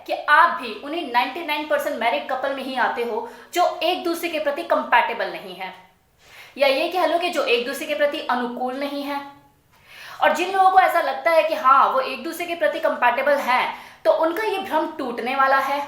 कि आप भी उन्हीं 99% मैरिड कपल में ही आते हो जो एक दूसरे के प्रति कंपैटिबल नहीं है, या ये कह लो कि जो एक दूसरे के प्रति अनुकूल नहीं है। और जिन लोगों को ऐसा लगता है कि हाँ वो एक दूसरे के प्रति कंपैटिबल हैं, तो उनका ये भ्रम टूटने वाला है।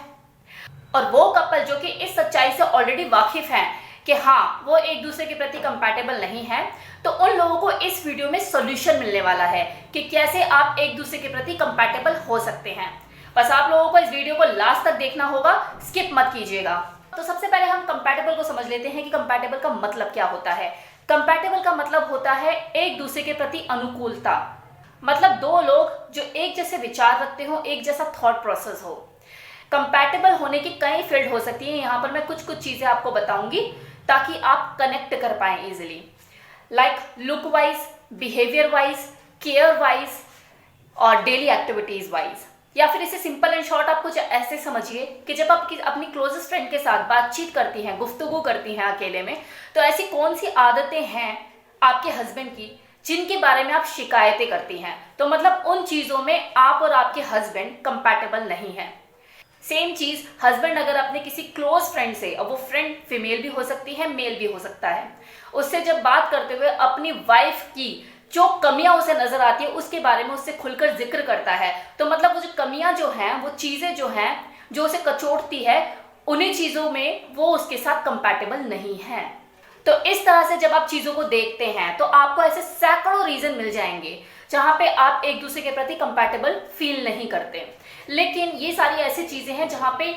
और वो कपल जो कि इस सच्चाई से ऑलरेडी वाकिफ हैं कि हाँ वो एक दूसरे के प्रति कंपैटिबल नहीं है, तो उन लोगों को इस वीडियो में सॉल्यूशन मिलने वाला है कि कैसे आप एक दूसरे के प्रति कंपैटिबल हो सकते हैं। बस आप लोगों को इस वीडियो को लास्ट तक देखना होगा, स्किप मत कीजिएगा। तो सबसे पहले हम कंपैटिबल को समझ लेते हैं कि कंपैटिबल का मतलब क्या होता है। कंपैटिबल का मतलब होता है एक दूसरे के प्रति अनुकूलता, मतलब दो लोग जो एक जैसे विचार रखते हो, एक जैसा थॉट प्रोसेस हो। कंपैटिबल होने की कई फील्ड हो सकती है, यहाँ पर मैं कुछ चीजें आपको बताऊंगी ताकि आप कनेक्ट कर पाए easily, like look wise, behaviour wise, care wise और डेली एक्टिविटीज वाइज। या फिर इसे सिंपल एंड शॉर्ट आप कुछ ऐसे समझिए कि जब आप अपनी क्लोजेस्ट फ्रेंड के साथ बातचीत करती हैं, गुफ्तगू करती हैं अकेले में, तो ऐसी कौन सी आदतें हैं आपके हस्बैंड की जिनके बारे में आप शिकायतें करती हैं, तो मतलब उन चीजों में आप और आपके हस्बैंड कंपैटिबल नहीं है। सेम चीज हस्बैंड अगर अपने किसी क्लोज फ्रेंड से, और वो फ्रेंड फीमेल भी हो सकती है, मेल भी हो सकता है, उससे जब बात करते हुए अपनी वाइफ की जो कमियां उसे नजर आती है उसके बारे में उससे खुलकर जिक्र करता है, तो मतलब वो जो कमियां जो हैं, वो चीजें जो हैं जो उसे कचोटती है, उन्हीं चीजों में वो उसके साथ कंपैटिबल नहीं है। तो इस तरह से जब आप चीजों को देखते हैं तो आपको ऐसे सैकड़ों रीजन मिल जाएंगे जहां पे आप एक दूसरे के प्रति कंपैटिबल फील नहीं करते। लेकिन ये सारी ऐसी चीजें हैं जहां पे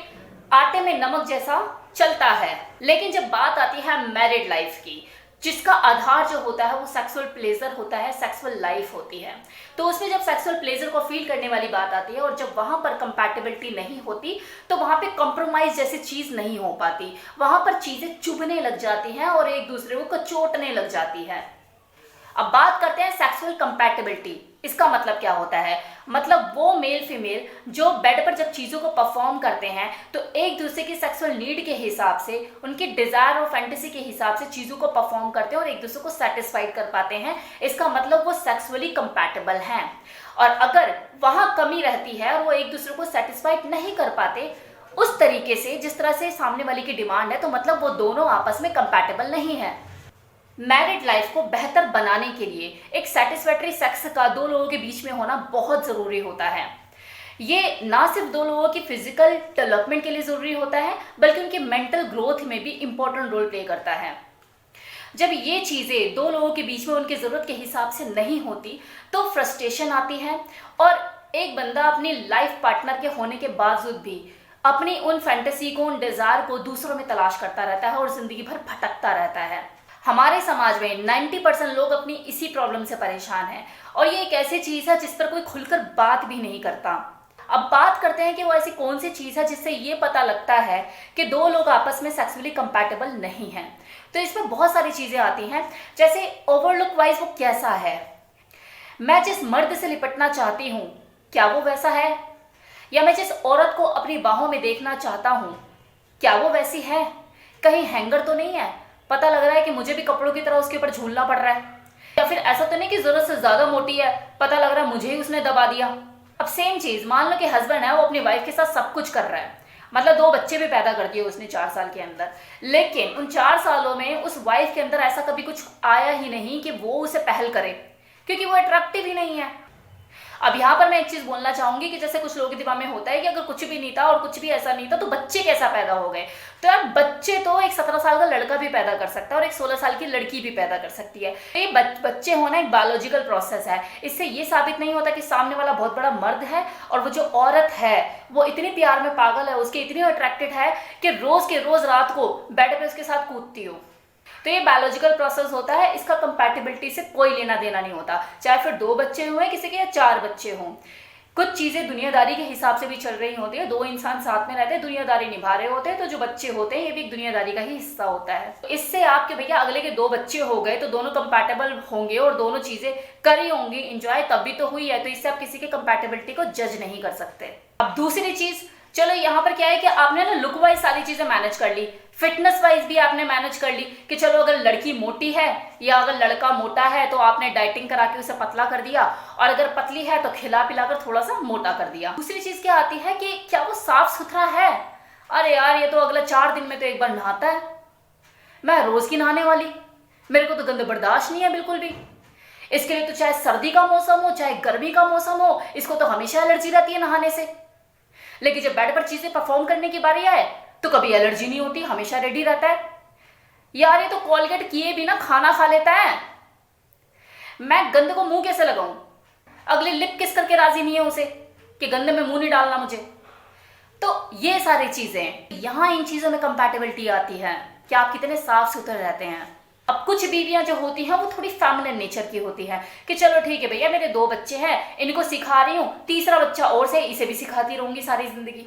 आटे में नमक जैसा चलता है। लेकिन जब बात आती है मैरिड लाइफ की, जिसका आधार जो होता है वो सेक्सुअल प्लेजर होता है, सेक्सुअल लाइफ होती है, तो उसमें जब सेक्सुअल प्लेजर को फील करने वाली बात आती है और जब वहां पर कंपैटिबिलिटी नहीं होती, तो वहां पे कॉम्प्रोमाइज जैसी चीज नहीं हो पाती, वहां पर चीजें चुभने लग जाती हैं और एक दूसरे को कचोटने लग जाती है। अब बात करते हैं सेक्सुअल कंपैटिबिलिटी। इसका मतलब क्या होता है? मतलब वो मेल फीमेल जो बेड पर जब चीजों को परफॉर्म करते हैं तो एक दूसरे की सेक्सुअल नीड के हिसाब से, उनकी डिजायर और फैंटेसी के हिसाब से चीजों को परफॉर्म करते हैं और एक दूसरे को सेटिस्फाइड कर पाते हैं। इसका मतलब वो सेक्सुअली कंपैटिबल हैं। और अगर वहां कमी रहती है और वो एक दूसरे को सेटिस्फाइड नहीं कर पाते उस तरीके से जिस तरह से सामने वाले की डिमांड है, तो मतलब वो दोनों आपस में कंपैटिबल नहीं है। मैरिड लाइफ को बेहतर बनाने के लिए एक सेटिस्फैक्टरी सेक्स का दो लोगों के बीच में होना बहुत ज़रूरी होता है। ये ना सिर्फ दो लोगों की फिजिकल डेवलपमेंट के लिए ज़रूरी होता है, बल्कि उनके मेंटल ग्रोथ में भी इंपॉर्टेंट रोल प्ले करता है। जब ये चीज़ें दो लोगों के बीच में उनकी ज़रूरत के हिसाब से नहीं होती तो फ्रस्ट्रेशन आती है और एक बंदा अपनी लाइफ पार्टनर के होने के बावजूद भी अपनी उन फैंटेसी को, उन डिज़ायर को दूसरों में तलाश करता रहता है और ज़िंदगी भर भटकता रहता है। हमारे समाज में 90% लोग अपनी इसी प्रॉब्लम से परेशान हैं और ये एक ऐसी चीज़ है जिस पर कोई खुलकर बात भी नहीं करता। अब बात करते हैं कि वो ऐसी कौन सी चीज़ है जिससे ये पता लगता है कि दो लोग आपस में सेक्सुअली कंपैटिबल नहीं हैं। तो इसमें बहुत सारी चीज़ें आती हैं, जैसे ओवरलुक वाइज वो कैसा है, मैं जिस मर्द से लिपटना चाहती हूँ क्या वो वैसा है, या मैं जिस औरत को अपनी बाहों में देखना चाहता हूँ क्या वो वैसी है, कहीं हैंगर तो नहीं है, पता लग रहा है कि मुझे भी कपड़ों की तरह उसके ऊपर झूलना पड़ रहा है, या फिर ऐसा तो नहीं कि जरूरत से ज्यादा मोटी है, पता लग रहा है मुझे ही उसने दबा दिया। अब सेम चीज मान लो कि हस्बैंड है, वो अपनी वाइफ के साथ सब कुछ कर रहा है, मतलब 2 बच्चे भी पैदा कर दिए उसने 4 साल के अंदर, लेकिन उन 4 सालों में उस वाइफ के अंदर ऐसा कभी कुछ आया ही नहीं कि वो उसे पहल करे, क्योंकि वो अट्रैक्टिव ही नहीं है। अब यहाँ पर मैं एक चीज बोलना चाहूंगी कि जैसे कुछ लोगों के दिमाग में होता है कि अगर कुछ भी नहीं था और कुछ भी ऐसा नहीं था तो बच्चे कैसा पैदा हो गए। तो यार बच्चे तो एक 17 साल का लड़का भी पैदा कर सकता है और एक 16 साल की लड़की भी पैदा कर सकती है। तो ये बच्चे होना एक बायोलॉजिकल प्रोसेस है। इससे ये साबित नहीं होता कि सामने वाला बहुत बड़ा मर्द है और वो जो औरत है वो इतनी प्यार में पागल है, उसके इतनी अट्रैक्टेड है कि रोज के रोज रात को बेड पे उसके साथ कूदती हो। तो ये बायोलॉजिकल प्रोसेस होता है, इसका कंपैटिबिलिटी से कोई लेना देना नहीं होता, चाहे फिर 2 बच्चे हुए किसी के या 4 बच्चे हों। कुछ चीजें दुनियादारी के हिसाब से भी चल रही होती है, 2 इंसान साथ में रहते हैं, दुनियादारी निभा रहे होते हैं, तो जो बच्चे होते हैं ये भी एक दुनियादारी का ही हिस्सा होता है। तो इससे आपके भैया अगले के 2 बच्चे हो गए तो दोनों कंपैटिबल होंगे और दोनों चीजें करी होंगी इंजॉय, तब भी तो हुई है, तो इससे आप किसी के कंपैटिबिलिटी को जज नहीं कर सकते। अब दूसरी चीज, चलो यहाँ पर क्या है कि आपने ना लुक वाइज सारी चीजें मैनेज कर ली, फिटनेस वाइज भी आपने मैनेज कर ली कि चलो अगर लड़की मोटी है या अगर लड़का मोटा है तो आपने डाइटिंग करा के उसे पतला कर दिया, और अगर पतली है तो खिला पिला कर थोड़ा सा मोटा कर दिया। दूसरी चीज क्या आती है कि क्या वो साफ सुथरा है? अरे यार ये तो अगला 4 दिन में तो एक बार नहाता है, मैं रोज की नहाने वाली, मेरे को तो गंद बर्दाश्त नहीं है बिल्कुल भी। इसके लिए तो चाहे सर्दी का मौसम हो चाहे गर्मी का मौसम हो, इसको तो हमेशा एलर्जी रहती है नहाने से। लेकिन जब बेड पर चीजें परफॉर्म करने की बारी आए तो कभी एलर्जी नहीं होती, हमेशा रेडी रहता है। यार ये तो कोलगेट किए बिना खाना खा लेता है, मैं गंद को मुंह कैसे लगाऊं? अगली लिप किस करके राजी नहीं है उसे कि गंदे में मुंह नहीं डालना मुझे। तो ये सारी चीजें, यहां इन चीजों में कंपैटिबिलिटी आती है कि आप कितने साफ सुथरे रहते हैं। अब कुछ बीवियां जो होती हैं वो थोड़ी फेमिनिन नेचर की होती हैं कि चलो ठीक है भैया, मेरे 2 बच्चे हैं, इनको सिखा रही हूँ, तीसरा बच्चा और से इसे भी सिखाती रहूंगी सारी जिंदगी।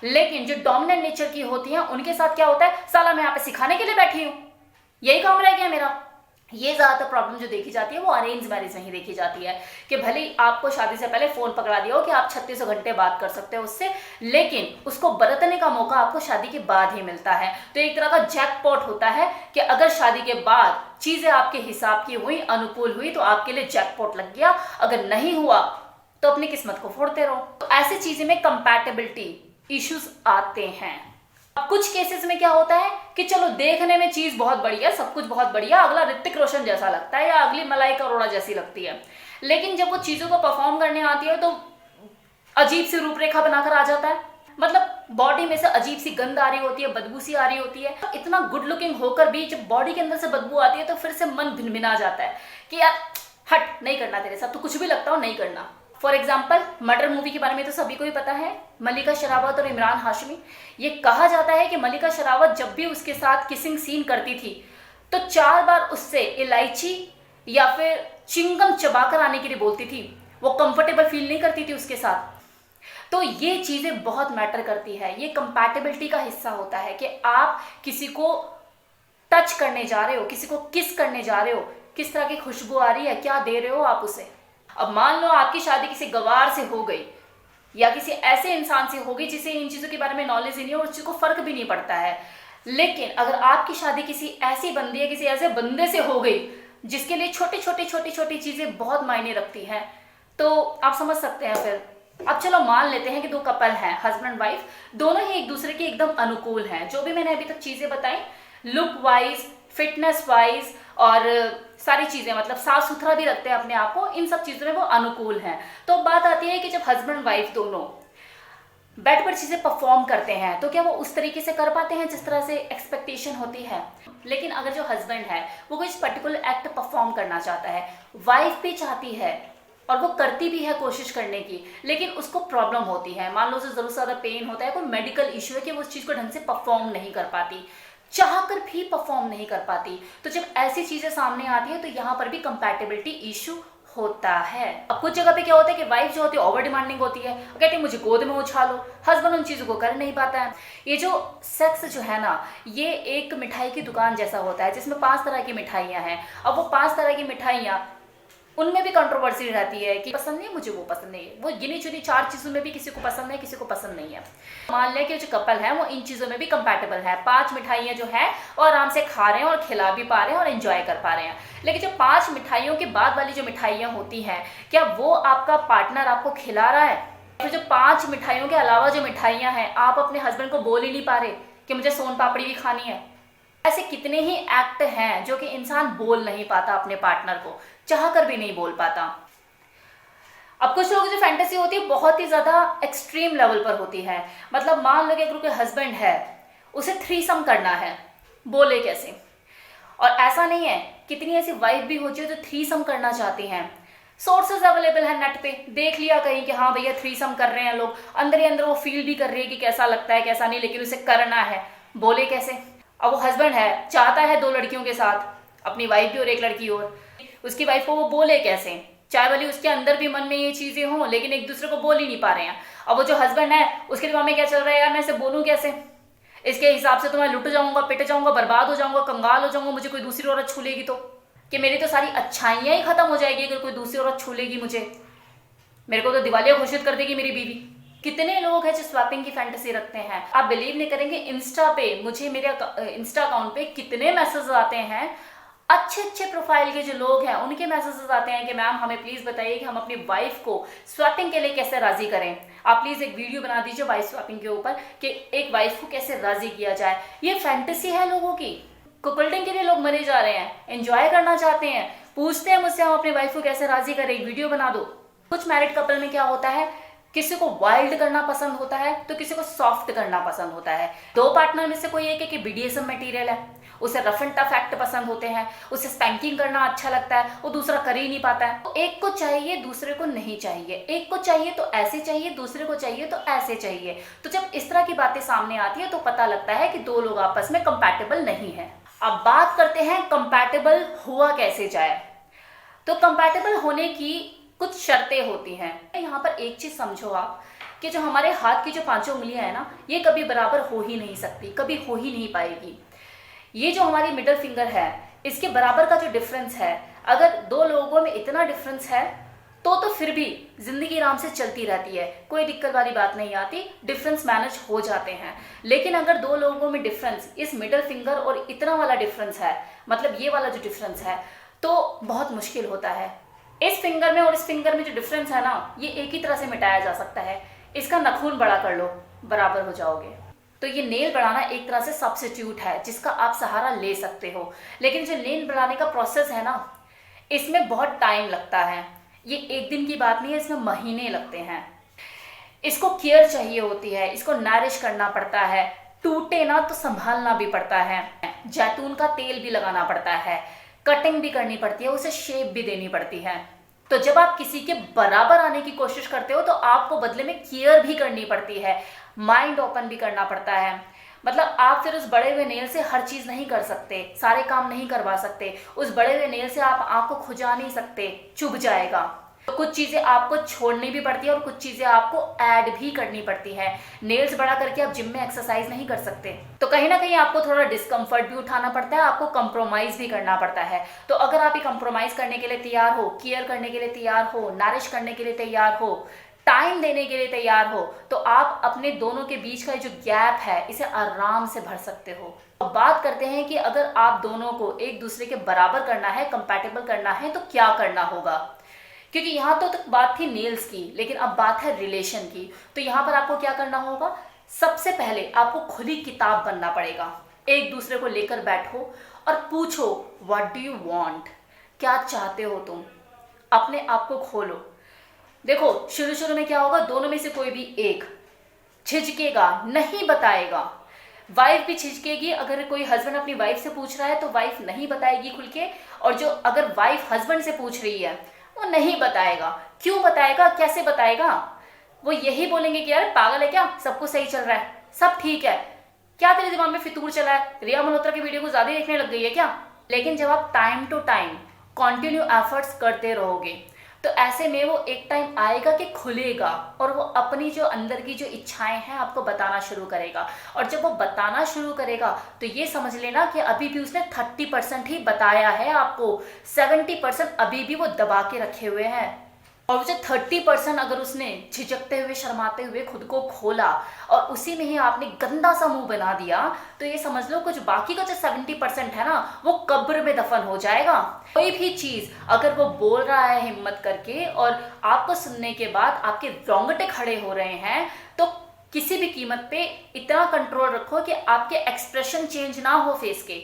लेकिन जो डोमिनेंट नेचर की होती हैं उनके साथ क्या होता है, साला मैं यहाँ पे सिखाने के लिए बैठी हूँ, यही काम रह गया मेरा। ये ज्यादातर प्रॉब्लम जो देखी जाती है वो अरेंज मैरिज में ही देखी जाती है कि भले ही आपको शादी से पहले फोन पकड़ा दिया हो कि आप 36 घंटे बात कर सकते हो उससे, लेकिन उसको बरतने का मौका आपको शादी के बाद ही मिलता है। तो एक तरह का जैकपॉट होता है कि अगर शादी के बाद चीजें आपके हिसाब की हुई, अनुकूल हुई, तो आपके लिए जैकपॉट लग गया, अगर नहीं हुआ तो अपनी किस्मत को फोड़ते रहो। तो ऐसी चीजें में कंपैटिबिलिटी इश्यूज आते हैं। अब कुछ केसेस में क्या होता है कि चलो देखने में चीज बहुत बढ़िया, सब कुछ बहुत बढ़िया, अगला ऋतिक रोशन जैसा लगता है या अगली मलाइका अरोड़ा जैसी लगती है, लेकिन जब वो चीजों को परफॉर्म करने आती है तो अजीब सी रूपरेखा बनाकर आ जाता है। मतलब बॉडी में से अजीब सी गंद आ रही होती है, बदबू सी आ रही होती है। इतना गुड लुकिंग होकर भी जब बॉडी के अंदर से बदबू आती है तो फिर से मन भिनभिना जाता है कि यार हट, नहीं करना तेरे साथ, तो कुछ भी लगता हो नहीं करना। फॉर एग्जाम्पल मर्डर मूवी के बारे में तो सभी को ही पता है, मल्लिका शेरावत और इमरान हाशमी। ये कहा जाता है कि मल्लिका शेरावत जब भी उसके साथ किसिंग सीन करती थी तो 4 बार उससे इलायची या फिर चिंगम चबाकर आने के लिए बोलती थी, वो कंफर्टेबल फील नहीं करती थी उसके साथ। तो ये चीजें बहुत मैटर करती है, ये कंपैटिबिलिटी का हिस्सा होता है कि आप किसी को टच करने जा रहे हो, किसी को किस करने जा रहे हो, किस तरह की खुशबू आ रही है, क्या दे रहे हो आप उसे। अब मान लो आपकी शादी किसी गवार से हो गई या किसी ऐसे इंसान से हो गई जिसे इन चीजों के बारे में नॉलेज ही नहीं है और उस चीज को फर्क भी नहीं पड़ता है, लेकिन अगर आपकी शादी किसी ऐसी बंदी या किसी ऐसे बंदे से हो गई जिसके लिए छोटी छोटी चीजें बहुत मायने रखती हैं, तो आप समझ सकते हैं फिर। अब चलो मान लेते हैं कि 2 कपल हैं, हस्बैंड वाइफ, दोनों ही एक दूसरे के एकदम अनुकूल हैं। जो भी मैंने अभी तक चीजें बताई, लुक वाइज, फिटनेस वाइज और सारी चीजें, मतलब साफ सुथरा भी रखते हैं अपने आप को, इन सब चीजों में वो अनुकूल हैं। तो बात आती है कि जब हस्बैंड वाइफ दोनों बेड पर चीजें परफॉर्म करते हैं तो क्या वो उस तरीके से कर पाते हैं जिस तरह से एक्सपेक्टेशन होती है। लेकिन अगर जो हस्बैंड है वो कोई पर्टिकुलर एक्ट परफॉर्म करना चाहता है, वाइफ भी चाहती है और वो करती भी है कोशिश करने की, लेकिन उसको प्रॉब्लम होती है, मान लो उसे जरूर ज्यादा पेन होता है, कोई मेडिकल इश्यू है कि वो उस चीज को ढंग से परफॉर्म नहीं कर पाती, चाहकर भी परफॉर्म नहीं कर पाती, तो जब ऐसी चीजें सामने आती है तो यहाँ पर भी कंपैटिबिलिटी इश्यू होता है। अब कुछ जगह पे क्या होता है कि वाइफ जो होती है ओवर डिमांडिंग होती है, वो कहती है मुझे गोद में उछालो, हस्बैंड उन चीजों को कर नहीं पाता है। ये जो सेक्स जो है ना, ये एक मिठाई की दुकान जैसा होता है जिसमें 5 तरह की मिठाइयाँ हैं। अब वो 5 तरह की मिठाइयाँ, उनमें भी कंट्रोवर्सी रहती है कि पसंद नहीं है मुझे, वो पसंद नहीं है, वो गिनी चुनी 4 चीजों में भी किसी को पसंद है, किसी को पसंद नहीं है। मान लें कि जो कपल है वो इन चीजों में भी कंपैटिबल है, 5 मिठाइयाँ जो है वो आराम से खा रहे हैं और खिला भी पा रहे हैं और एंजॉय कर पा रहे हैं। लेकिन जो 5 मिठाइयों के बाद वाली जो मिठाइयाँ होती हैं, क्या वो आपका पार्टनर आपको खिला रहा है? फिर जो 5 मिठाइयों के अलावा जो मिठाइयाँ हैं, आप अपने हस्बैंड को बोल ही नहीं पा रहे कि मुझे सोन पापड़ी भी खानी है। ऐसे कितने ही एक्ट हैं जो कि इंसान बोल नहीं पाता अपने पार्टनर को, चाह कर भी नहीं बोल पाता। अब कुछ लोगों की जो फैंटेसी होती है बहुत ही ज्यादा एक्सट्रीम लेवल पर होती है। मतलब मान लो कि अगर कोई हस्बैंड है, उसे थ्रीसम करना है, बोले कैसे? और ऐसा नहीं है, कितनी ऐसी वाइफ भी होती है जो थ्रीसम करना चाहती हैं। सोर्सेज अवेलेबल है नेट पे, देख लिया कहीं कि हाँ भैया थ्रीसम कर रहे हैं लोग, अंदर ही अंदर वो फील भी कर रही है कि कैसा लगता है कैसा नहीं, लेकिन उसे करना है, बोले कैसे? अब वो हस्बैंड है, चाहता है 2 लड़कियों के साथ, अपनी वाइफ भी और एक लड़की और, उसकी वाइफ को वो बोले कैसे? चाहे भले उसके अंदर भी मन में ये चीजें हों, लेकिन एक दूसरे को बोल ही नहीं पा रहे हैं। अब वो जो हस्बैंड है उसके दिमाग में क्या चल रहा है, यार मैं इसे बोलूं कैसे, इसके हिसाब से तो मैं लुट जाऊंगा, पिट जाऊंगा, बर्बाद हो जाऊंगा, कंगाल हो जाऊंगा, मुझे कोई दूसरी औरत छू लेगी कि मेरी तो सारी अच्छाइयाँ ही खत्म हो जाएगी अगर कोई दूसरी औरत छू लेगी मुझे, मेरे को तो दिवालिया घोषित कर देगी मेरी बीवी। कितने लोग हैं जो स्वैपिंग की फैंटेसी रखते हैं। आप बिलीव नहीं करेंगे, इंस्टा पे मुझे मेरे इंस्टा अकाउंट पे कितने मैसेज आते हैं, अच्छे अच्छे प्रोफाइल के जो लोग हैं उनके मैसेजेस आते हैं कि मैम हमें प्लीज बताइए कि हम अपनी वाइफ को स्वैपिंग के लिए कैसे राजी करें। आप प्लीज एक वीडियो बना दीजिए वाइफ स्वैपिंग के ऊपर कि एक वाइफ को कैसे राजी किया जाए। ये फैंटेसी है लोगों की। कुकल्डिंग के लिए लोग मरे जा रहे हैं, एंजॉय करना चाहते हैं, पूछते हैं मुझसे हम अपनी वाइफ को कैसे राजी करें, एक वीडियो बना दो। कुछ मैरिड कपल में क्या होता है, किसी को वाइल्ड करना पसंद होता है तो किसी को सॉफ्ट करना पसंद होता है। दो पार्टनर में से कोई एक है कि बीडीएसएम मटेरियल है, उसे रफ एंड टफ एक्ट पसंद होते हैं, उसे स्पैंकिंग करना अच्छा लगता है, वो दूसरा कर ही नहीं पाता है। तो एक को चाहिए दूसरे को नहीं चाहिए, एक को चाहिए तो ऐसे चाहिए, दूसरे को चाहिए तो ऐसे चाहिए। तो जब इस तरह की बातें सामने आती है तो पता लगता है कि दो लोग आपस में कंपैटिबल नहीं है। अब बात करते हैं कंपैटिबल हुआ कैसे जाए। तो कंपैटिबल होने की कुछ शर्तें होती हैं। यहाँ पर एक चीज समझो आप कि जो हमारे हाथ की जो पांचों उंगलियां है ना, ये कभी बराबर हो ही नहीं सकती, कभी हो ही नहीं पाएगी। ये जो हमारी मिडल फिंगर है, इसके बराबर का जो डिफरेंस है, अगर दो लोगों में इतना डिफरेंस है तो फिर भी जिंदगी आराम से चलती रहती है, कोई दिक्कत वाली बात नहीं आती, डिफरेंस मैनेज हो जाते हैं। लेकिन अगर दो लोगों में डिफरेंस इस मिडल फिंगर और इतना वाला डिफरेंस है, मतलब ये वाला जो डिफरेंस है, तो बहुत मुश्किल होता है। इस फिंगर में और इस फिंगर में जो डिफरेंस है ना, ये एक ही तरह से मिटाया जा सकता है। इसका नाखून बड़ा कर लो, बराबर हो जाओगे। तो ये नेल बढ़ाना एक तरह से सब्स्टिट्यूट है जिसका आप सहारा ले सकते हो। लेकिन जो नेल बढ़ाने का प्रोसेस है ना, इसमें बहुत टाइम लगता है। ये एक दिन की बात नहीं है, इसमें महीने लगते हैं। इसको केयर चाहिए होती है, इसको नरिश करना पड़ता है, टूटे ना तो संभालना भी पड़ता है, जैतून का तेल भी लगाना पड़ता है, कटिंग भी करनी पड़ती है, उसे शेप भी देनी पड़ती है। तो जब आप किसी के बराबर आने की कोशिश करते हो तो आपको बदले में केयर भी करनी पड़ती है, माइंड ओपन भी करना पड़ता है। मतलब आप फिर उस बड़े हुए नेल से हर चीज नहीं कर सकते, सारे काम नहीं करवा सकते। उस बड़े हुए नेल से आप आंख को खुजा नहीं सकते, चुभ जाएगा। तो कुछ चीजें आपको छोड़नी भी पड़ती है और कुछ चीजें आपको ऐड भी करनी पड़ती है। नेल्स बड़ा करके आप जिम में एक्सरसाइज नहीं कर सकते, तो कहीं ना कहीं आपको थोड़ा डिस्कम्फर्ट भी उठाना पड़ता है, आपको कंप्रोमाइज भी करना पड़ता है। तो अगर आप ये कंप्रोमाइज करने के लिए तैयार हो, केयर करने के लिए तैयार हो, नरिश करने के लिए तैयार हो, टाइम देने के लिए तैयार हो, तो आप अपने दोनों के बीच का जो गैप है इसे आराम से भर सकते हो। अब बात करते हैं कि अगर आप दोनों को एक दूसरे के बराबर करना है, कंपैटिबल करना है, तो क्या करना होगा। क्योंकि यहाँ तो तक बात थी नेल्स की, लेकिन अब बात है रिलेशन की। तो यहाँ पर आपको क्या करना होगा, सबसे पहले आपको खुली किताब बनना पड़ेगा। एक दूसरे को लेकर बैठो और पूछो व्हाट डू यू वांट, क्या चाहते हो तुम, अपने आप को खोलो। देखो शुरू शुरू में क्या होगा, दोनों में से कोई भी एक झिझकेगा, नहीं बताएगा। वाइफ भी झिझकेगी, अगर कोई हस्बैंड अपनी वाइफ से पूछ रहा है तो वाइफ नहीं बताएगी खुल के, और जो अगर वाइफ हस्बैंड से पूछ रही है वो नहीं बताएगा। क्यों बताएगा, कैसे बताएगा, वो यही बोलेंगे कि यार पागल है क्या, सब कुछ सही चल रहा है, सब ठीक है, क्या तेरे दिमाग में फितूर चला है, रिया मल्होत्रा की वीडियो को ज्यादा देखने लग गई है क्या। लेकिन जब आप time to time continue efforts करते रहोगे तो ऐसे में वो एक टाइम आएगा कि खुलेगा और वो अपनी जो अंदर की जो इच्छाएं हैं आपको बताना शुरू करेगा। और जब वो बताना शुरू करेगा तो ये समझ लेना कि अभी भी उसने 30% ही बताया है आपको, 70% अभी भी वो दबा के रखे हुए हैं। और जो 30% अगर उसने झिझकते हुए शर्माते हुए खुद को खोला और उसी में ही आपने गंदा सा मुंह बना दिया, तो ये समझ लो कुछ बाकी का जो 70% है ना, वो कब्र में दफन हो जाएगा। कोई भी चीज अगर वो बोल रहा है हिम्मत करके और आपको सुनने के बाद आपके रोंगटे खड़े हो रहे हैं, तो किसी भी कीमत पे इतना कंट्रोल रखो कि आपके एक्सप्रेशन चेंज ना हो फेस के।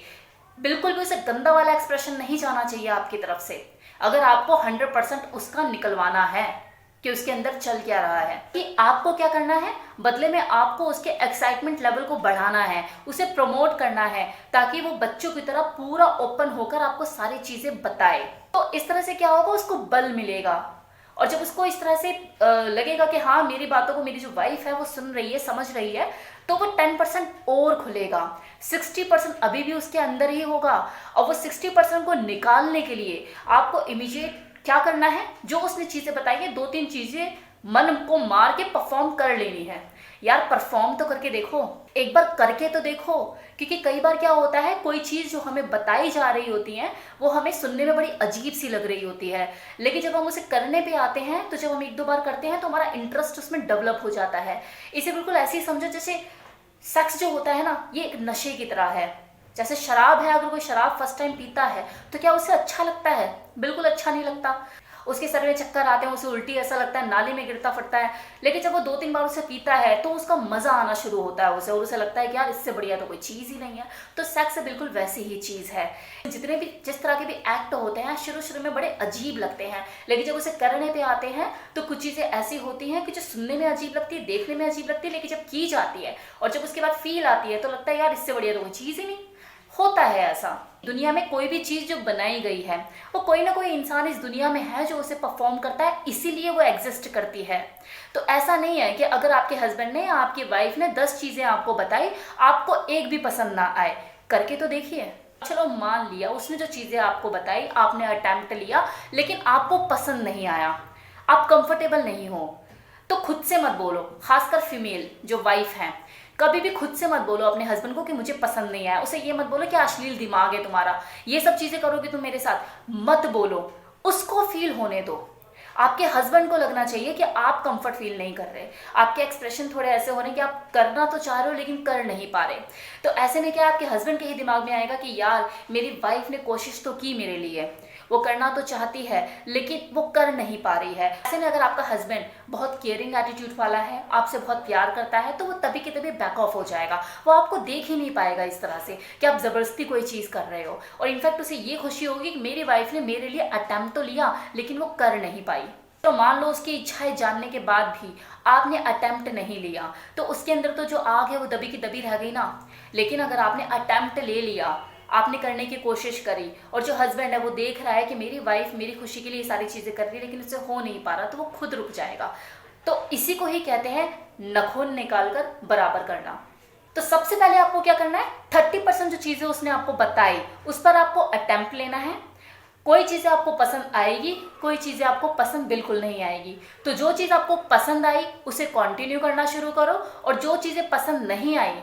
बिल्कुल भी उसे गंदा वाला एक्सप्रेशन नहीं जाना चाहिए आपकी तरफ से, अगर आपको 100% उसका निकलवाना है कि उसके अंदर चल क्या रहा है। कि आपको क्या करना है, बदले में आपको उसके एक्साइटमेंट लेवल को बढ़ाना है, उसे प्रमोट करना है, ताकि वो बच्चों की तरह पूरा ओपन होकर आपको सारी चीजें बताए। तो इस तरह से क्या होगा, उसको बल मिलेगा। और जब उसको इस तरह से लगेगा कि हाँ मेरी बातों को मेरी जो वाइफ है वो सुन रही है, समझ रही है, तो वो 10% और खुलेगा। 60% अभी भी उसके अंदर ही होगा। और वो 60% को निकालने के लिए आपको इमीडिएट क्या करना है, जो उसने चीजें बताई है 2-3 चीजें मन को मार के परफॉर्म कर लेनी है। यार परफॉर्म तो करके देखो, एक बार करके तो देखो। क्योंकि कई बार क्या होता है, कोई चीज़ जो हमें बताई जा रही होती है वो हमें सुनने में बड़ी अजीब सी लग रही होती है, लेकिन जब हम उसे करने पे आते हैं तो जब हम 1-2 बार करते हैं तो हमारा इंटरेस्ट उसमें डेवलप हो जाता है। इसे बिल्कुल ऐसे ही समझो जैसे सेक्स जो होता है ना, ये एक नशे की तरह है। जैसे शराब है, अगर कोई शराब फर्स्ट टाइम पीता है तो क्या उसे अच्छा लगता है? बिल्कुल अच्छा नहीं लगता। उसके सर में चक्कर आते हैं, उसे उल्टी ऐसा लगता है, नाली में गिरता फटता है। लेकिन जब वो 2-3 बार उसे पीता है तो उसका मजा आना शुरू होता है उसे, और उसे लगता है कि यार इससे बढ़िया तो कोई चीज़ ही नहीं है। तो सेक्स बिल्कुल वैसी ही चीज़ है। जितने भी जिस तरह के भी एक्ट होते हैं शुरू शुरू में बड़े अजीब लगते हैं, लेकिन जब उसे करने पे आते हैं तो कुछ चीज़ें ऐसी होती हैं कि जो सुनने में अजीब लगती है, देखने में अजीब लगती है, लेकिन जब की जाती है और जब उसके बाद फील आती है तो लगता है यार इससे बढ़िया तो कोई चीज़ ही नहीं। होता है ऐसा। दुनिया में कोई भी चीज़ जो बनाई गई है वो कोई ना कोई इंसान इस दुनिया में है जो उसे परफॉर्म करता है, इसीलिए वो एग्जिस्ट करती है। तो ऐसा नहीं है कि अगर आपके हस्बैंड ने या आपकी वाइफ ने 10 चीज़ें आपको बताई, आपको एक भी पसंद ना आए, करके तो देखिए। चलो मान लिया उसने जो चीज़ें आपको बताई, आपने अटेम्प्ट लिया, लेकिन आपको पसंद नहीं आया, आप कंफर्टेबल नहीं हो, तो खुद से मत बोलो। खासकर फीमेल जो वाइफ है, कभी भी खुद से मत बोलो अपने हस्बैंड को कि मुझे पसंद नहीं आया। उसे ये मत बोलो कि अश्लील दिमाग है तुम्हारा, ये सब चीज़ें करोगे तुम मेरे साथ, मत बोलो। उसको फील होने दो। आपके हस्बैंड को लगना चाहिए कि आप कंफर्ट फील नहीं कर रहे। आपके एक्सप्रेशन थोड़े ऐसे होने कि आप करना तो चाह रहे हो लेकिन कर नहीं पा रहे। तो ऐसे में क्या आपके हस्बैंड के ही दिमाग में आएगा कि यार मेरी वाइफ ने कोशिश तो की मेरे लिए, वो करना तो चाहती है लेकिन वो कर नहीं पा रही है। ऐसे में अगर आपका हस्बैंड बहुत केयरिंग एटीट्यूड वाला है, आपसे बहुत प्यार करता है, तो वो तभी के तभी बैक ऑफ हो जाएगा। वो आपको देख ही नहीं पाएगा इस तरह से कि आप ज़बरदस्ती कोई चीज़ कर रहे हो। और इनफैक्ट उसे ये खुशी होगी कि मेरी वाइफ ने मेरे लिए अटेम्प्ट तो लिया लेकिन वो कर नहीं पाई। तो मान लो उसकी इच्छाएं जानने के बाद भी आपने अटेम्प्ट नहीं लिया, तो उसके अंदर तो जो आग है वो दबी की दबी रह गई ना। लेकिन अगर आपने अटेम्प्ट ले लिया, आपने करने की कोशिश करी, और जो हस्बैंड है वो देख रहा है कि मेरी वाइफ मेरी खुशी के लिए सारी चीज़ें कर रही है लेकिन उससे हो नहीं पा रहा, तो वो खुद रुक जाएगा। तो इसी को ही कहते हैं नखून निकाल कर बराबर करना। तो सबसे पहले आपको क्या करना है, 30% जो चीज़ें उसने आपको बताई उस पर आपको अटेम्प्ट लेना है। कोई चीज़ें आपको पसंद आएगी, कोई चीज़ें आपको पसंद बिल्कुल नहीं आएगी। तो जो चीज़ आपको पसंद आई उसे कंटिन्यू करना शुरू करो, और जो चीज़ें पसंद नहीं आई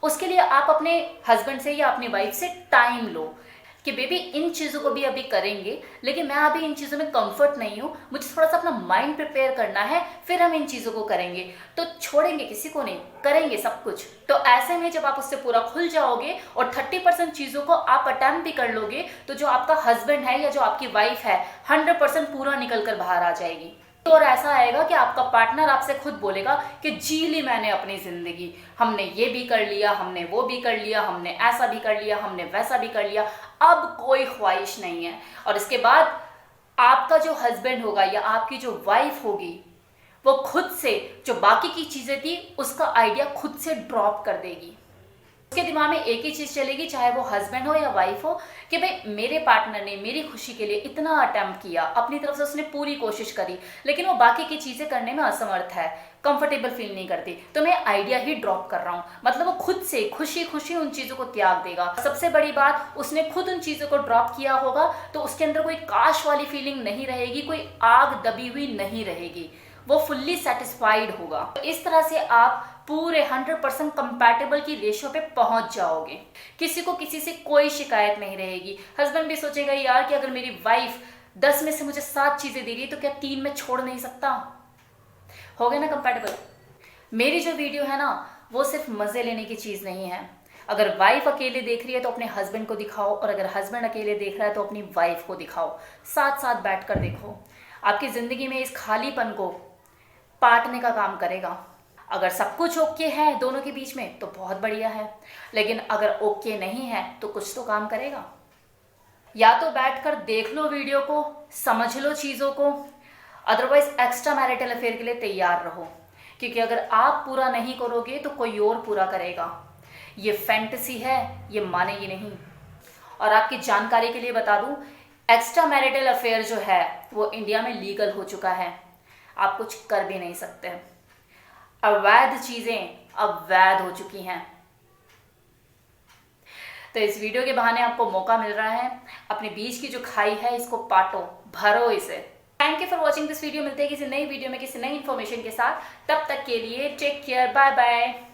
उसके लिए आप अपने हस्बैंड से या अपनी वाइफ से टाइम लो कि बेबी इन चीज़ों को भी अभी करेंगे लेकिन मैं अभी इन चीज़ों में कंफर्ट नहीं हूँ, मुझे थोड़ा सा अपना माइंड प्रिपेयर करना है, फिर हम इन चीज़ों को करेंगे। तो छोड़ेंगे किसी को नहीं, करेंगे सब कुछ। तो ऐसे में जब आप उससे पूरा खुल जाओगे और 30% चीज़ों को आप अटेम्प्ट भी कर लोगे, तो जो आपका हस्बैंड है या जो आपकी वाइफ है 100% पूरा निकल कर बाहर आ जाएगी। और ऐसा आएगा कि आपका पार्टनर आपसे खुद बोलेगा कि जी ली मैंने अपनी जिंदगी, हमने ये भी कर लिया, हमने वो भी कर लिया, हमने ऐसा भी कर लिया, हमने वैसा भी कर लिया, अब कोई ख्वाहिश नहीं है। और इसके बाद आपका जो हस्बैंड होगा या आपकी जो वाइफ होगी वो खुद से जो बाकी की चीजें थी उसका आइडिया खुद से ड्रॉप कर देगी। उसके दिमाग में एक ही चीज़ चलेगी, चाहे वो हस्बैंड हो या वाइफ हो, कि भाई मेरे पार्टनर ने मेरी खुशी के लिए इतना अटेम्प्ट किया, अपनी तरफ से उसने पूरी कोशिश करी, लेकिन वो बाकी की चीज़ें करने में असमर्थ है, कंफर्टेबल फील नहीं करती, तो मैं आइडिया ही ड्रॉप कर रहा हूँ। मतलब वो खुद से खुशी खुशी उन चीज़ों को त्याग देगा। सबसे बड़ी बात, उसने खुद उन चीज़ों को ड्रॉप किया होगा तो उसके अंदर कोई काश वाली फीलिंग नहीं रहेगी, कोई आग दबी हुई नहीं रहेगी, वो फुल्ली सेटिस्फाइड होगा। तो इस तरह से आप पूरे 100% कंपैटिबल की रेशो पे पहुंच जाओगे। किसी को किसी से कोई शिकायत नहीं रहेगी। हस्बैंड भी सोचेगा यार कि अगर मेरी वाइफ 10 में से मुझे 7 चीजें दे रही है तो क्या 3 में छोड़ नहीं सकता। हो गया ना कंपैटिबल। मेरी जो वीडियो है ना वो सिर्फ मजे लेने की चीज नहीं है। अगर वाइफ अकेले देख रही है तो अपने हस्बैंड को दिखाओ, और अगर हस्बैंड अकेले देख रहा है तो अपनी वाइफ को दिखाओ। साथ साथ बैठकर देखो, आपकी जिंदगी में इस खालीपन को पाटने का काम करेगा। अगर सब कुछ ओके है दोनों के बीच में तो बहुत बढ़िया है, लेकिन अगर ओके नहीं है तो कुछ तो काम करेगा। या तो बैठकर देख लो वीडियो को, समझ लो चीज़ों को, अदरवाइज एक्स्ट्रा मैरिटल अफेयर के लिए तैयार रहो, क्योंकि अगर आप पूरा नहीं करोगे तो कोई और पूरा करेगा। ये फैंटेसी है, ये मानेगी नहीं। और आपकी जानकारी के लिए बता दूं, एक्स्ट्रा मैरिटल अफेयर जो है वो इंडिया में लीगल हो चुका है, आप कुछ कर भी नहीं सकते। अवैध चीजें अब वैध हो चुकी हैं। तो इस वीडियो के बहाने आपको मौका मिल रहा है, अपने बीच की जो खाई है इसको पाटो, भरो इसे। Thank you for watching this video. मिलते हैं किसी नई वीडियो में किसी नई इन्फॉर्मेशन के साथ। तब तक के लिए टेक केयर, बाय बाय।